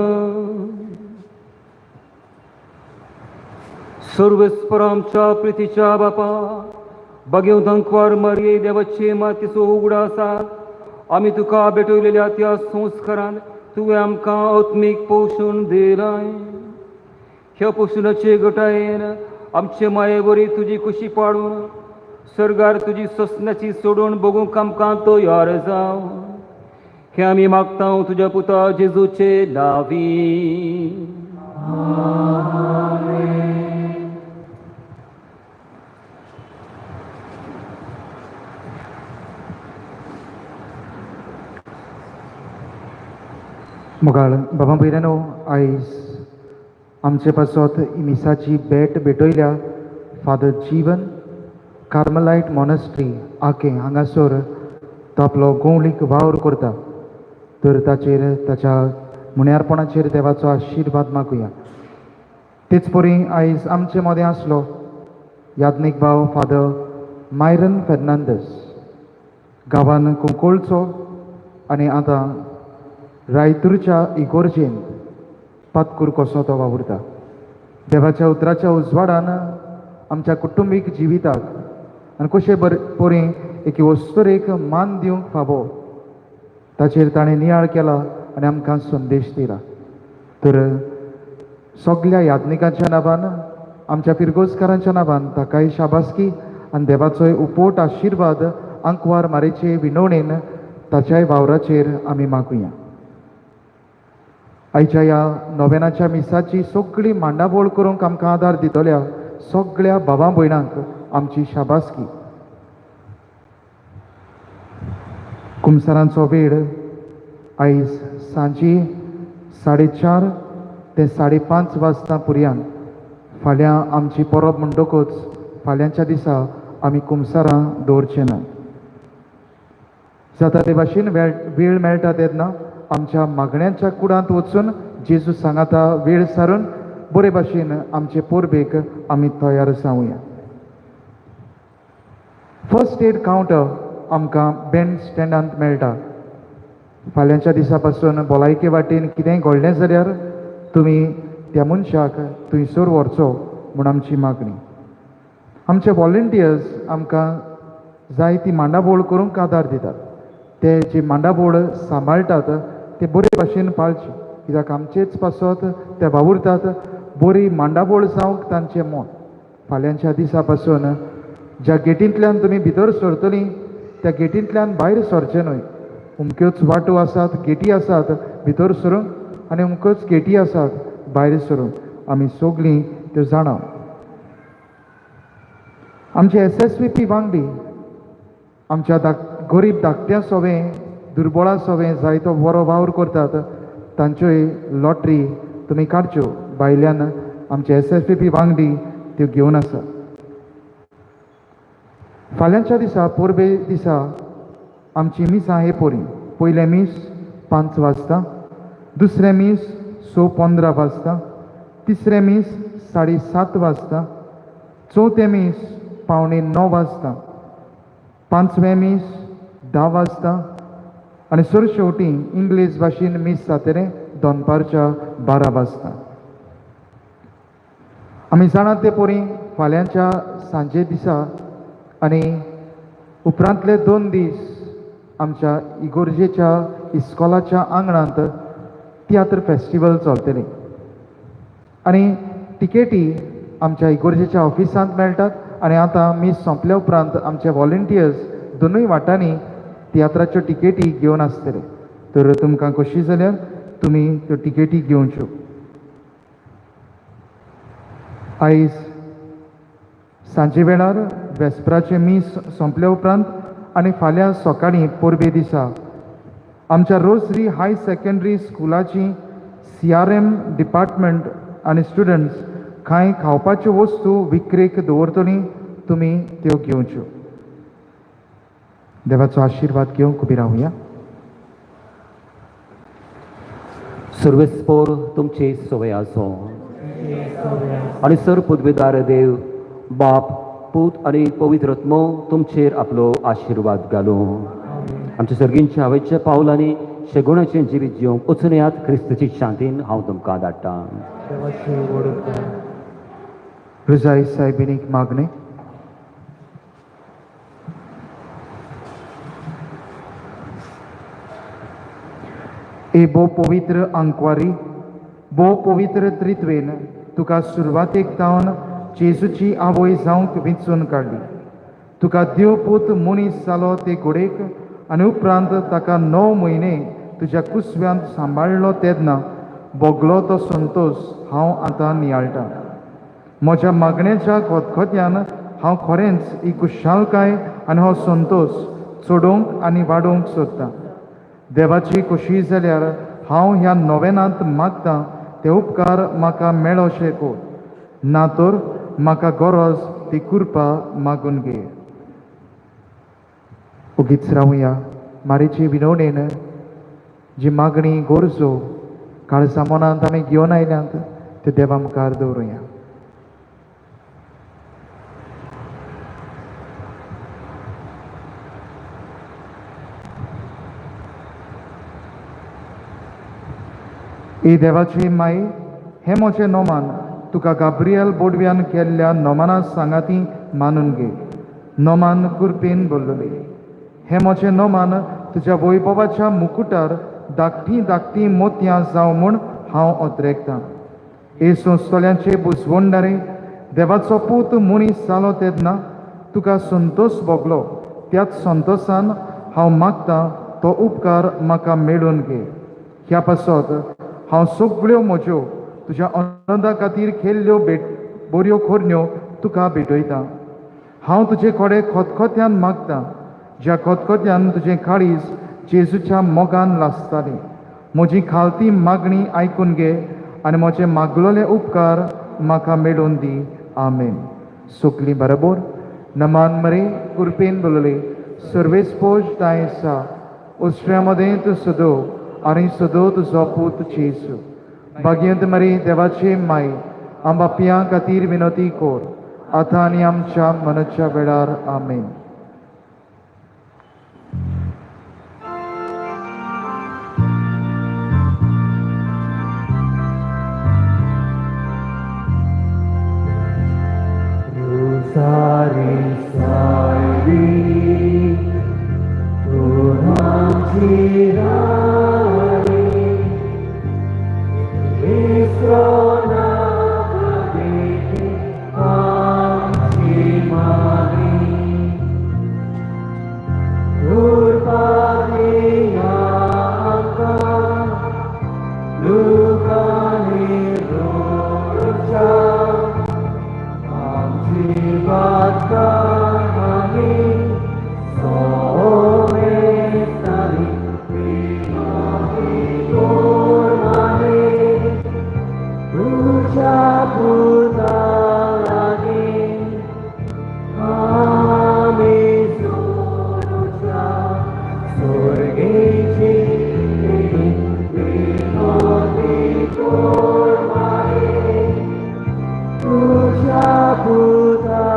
[SPEAKER 2] सर्वेस्पर आमच्या प्रितीच्या बापा, बगेव दंकवार मरिये देवाचे मातीचो उगडा आसा. आमी तुका भेटयलेल्या त्या संस्कारान तुवें आमकां आत्मीक पोषण दिलाय. ह्या पोषणाचे गटायेन आमचे माये बरी तुजी खुशी पाडून सर्गार तुजी ससनाची सोडून बगूंक आमकां तयार जाव. हे आमी मागता तुज्या पुता जेजूचे नावी.
[SPEAKER 7] मोगाळ बाबा भयरानो, आयज आमचे पासत मिसाची भेटयल्या फादर जीवन कार्मेलाइट मॉनेस्ट्री आके हांगासर तो आपलो गौळीक वावर करता. तर ताच्या मुण्यारपणाचेर देवाचो आशिर्वाद मागुया. तेच परी आयज आमचे मदें आसलो याज्ञीक भाव फादर मायरन फेर्नांदस, गांवान कुंकोळचो आनी आतां रायतूरच्या इगोर्जेंत पातकूर कसो तो वावुरता. देवाच्या उतराच्या उजवाडान आमच्या कुटुंबीक जिविताक आनी कशे परी एके वस्तुरेक मान दिवंक फावो ताचेर ताणें नियाळ केला आनी आमकां संदेश दिला. तर सगल्या याज्ञिकांच्या नांवान, आमच्या पिरगोसकारांच्या नांवान ताकाय शाबासकी आनी देवाचोय उपोट आशिर्वाद आंकवार मारेचे विनवणेन ताच्याय वावराचेर आमी मागुया. आयच्या ह्या नोवेनाच्या मिसाची सगळी मांडाबोळ करूंक आमकां आदार दितल्या सगळ्या भावां भयणांक आमची शाबासकी. कुमसारांचो वेळ आयज सांजी 4:30 ते 5:30 वाजता पर्यंत. फाल्यां आमची परब म्हणटकूच फाल्यांच्या दिसा आमी कुमसारां दवरचे ना. जाता ते भाशेन वेळ मेळटा तेन्ना आमच्या मागण्यांच्या कुडांत वचून जेजू सांगाता वेळ सारून बरे भाशेन आमचे पोरबेक आमी तयार जावया. फर्स्ट एड कावंटर आमकां बँड स्टँडांत मेळटा. फाल्यांच्या दिसा पासून भलायके वाटेन कितेंय घडलें जाल्यार तुमी त्या मनशाक थंयसर व्हरचो म्हूण आमची मागणी. आमचे व्हॉलंटियर्स आमकां जाय ती मांडाबोळ करूंक आदार दितात. ते जे मांडाबोळ सांबाळटात ते बरे भाशेन पाळचे, कित्याक आमचेच पासत ते वावुरतात. बरी मांडाबोळ जावंक तांचें मोन. फाल्यांच्या दिसा पासून ज्या गेटींतल्यान तुमी भितर सरतलीं त्या गेटींतल्यान भायर सरचे न्हय. अमक्योच वाटो आसात, गेटी आसात भितर सरूंक आनी अमक्योच गेटी आसात भायर सरूंक. आमी सगळीं त्यो जाणा. आमचे SSVP वांगडी आमच्या गरीब धाकट्या सोवे दुर्बळा सोवे जायतो बरो वावर करतात तांच्योय लॉटरी तुमी काडच्यो भायल्यान आमचे SSVP वांगडी त्यो घेवन आसा फाल्यांच्या दिसा पोरबे दिसा आमची मिसां हे पोरी पयले मीस 5 वाजता दुसरे मीस 6:15 वाजता तिसरे मीस 7:30 वाजता चौथे मीस 8:45 वाजता पांचवे मीस 10 वाजता आनी सरशेवटी इंग्लीश भाशेन मीस जातले दनपारच्या 12 वाजता आमी जाणात ते पोरी फाल्यांच्या सांजे दिसा आनी उपरांतले 2 दीस आमच्या इगोर्जेच्या इस्कॉलाच्या आंगणांत तियात्र फेस्टिवल चलतली आनी टिकेटी आमच्या इगोर्जेच्या ऑफिसांत मेळटात आनी आतां मीस सोंपल्या उपरांत आमचे वॉलंटियर्स दोनूय वाटांनी तियात्राच्यो टिकेटी घेवन आसतले तर तुमकां कशी जाल्यार तुमी त्यो टिकेटी घेवच्यो आयज सांजे वेळार वेस्पराचे मीस सोंपल्या उपरांत आनी फाल्यां सकाळीं पोरबे दिसा आमच्या रोझरी हाय सेकंडरी स्कुलाची CRM डिपार्टमेंट आनी स्टुडंट्स कांय खावपाच्यो वस्तू विक्रेक दवरतलीं तुमी त्यो घेवच्यो देवाचो आशिर्वाद घेवंक उबी रावया
[SPEAKER 2] सर्वेस्पोर तुमचे सवय आसो आनी सर पदवेदार देव बाप पूत आनी पवित्रत्मो तुमचेर आपलो आशिर्वाद घालूं आमच्या सर्गींच्या आवयच्या पावलांनी शेगुणाचें जिवीत जिवंक वचून येयात क्रिस्तची शांतीन हांव तुमकां धाडटां
[SPEAKER 7] रुजाई सायबिनीक मागणे ए भो पवित्र आंकवारी भो पवित्र त्रित्वेन तुका सुरवातेक जावन जेजूची आवय जावंक वेंचून काडली तुका देव पूत मनीस जालो ते घोडेक आनी उपरांत ताका 9 म्हयने तुज्या कुसव्यांत सांबाळलो तेन्ना भोगलो तो संतोश हांव आतां नियाळटां म्हज्या मागणेच्या खोतखोत्यान हांव खरेंच ही खुशालकाय आनी हो संतोश चडोवंक आनी वाडोवंक सोदतां देवाची खोशी जाल्यार हांव ह्या नोवेनांत मागतां ते उपकार म्हाका मेळोशे कोर ना तर म्हाका गरज ती कृपा मागून घे उगीच रावया मारेची विनवणेन जी मागणी गरजो काळजा मनांत आमी घेवन आयल्यांत त्यो देवा मुखार दवरुया ही देवाची माई हे मोचे नोमान तुका गाब्रियल बोडव्यान केल्ल्या नोमाना सांगाती मानून घे नोमान कुरपेन बोल्लोली हे मोचे नोमान तुज्या वैभवाच्या मुकुटार धाकटी धाकटी मोतयां जावं म्हूण हांव ओद्रेगतां हे संस्थोल्यांचे बुजवणदारे देवाचो पूत मनीस जालो तेन्ना तुका संतोश भोगलो त्याच संतोशान हांव मागतां तो उपकार म्हाका मेळून घे ह्या पासत हांव सगळ्यो म्हज्यो तुज्या अनंता खातीर केल्ल्यो बऱ्यो खोरण्यो तुका भेटयतां हांव तुजे कडेन खोतखोत्यान मागतां ज्या खोतखोत्यान तुजें काळीज जेजूच्या मोगान लासतालें म्हजी खालती मागणी आयकून घे आनी म्हजे मागलोले उपकार म्हाका मेळून दी आमेन सगळीं बरोबर नमान मरे कुरपेन बोलले सर्वेस्पोज दायसा उस्ट्या मदें तूं सदो आनी सदो तुजो पूत जेजू भाग्यंत मरे देवाचे माय आंबापियां खातीर विनोती कोर आतां आनी आमच्या मनाच्या वेळार आमेन
[SPEAKER 1] God. puta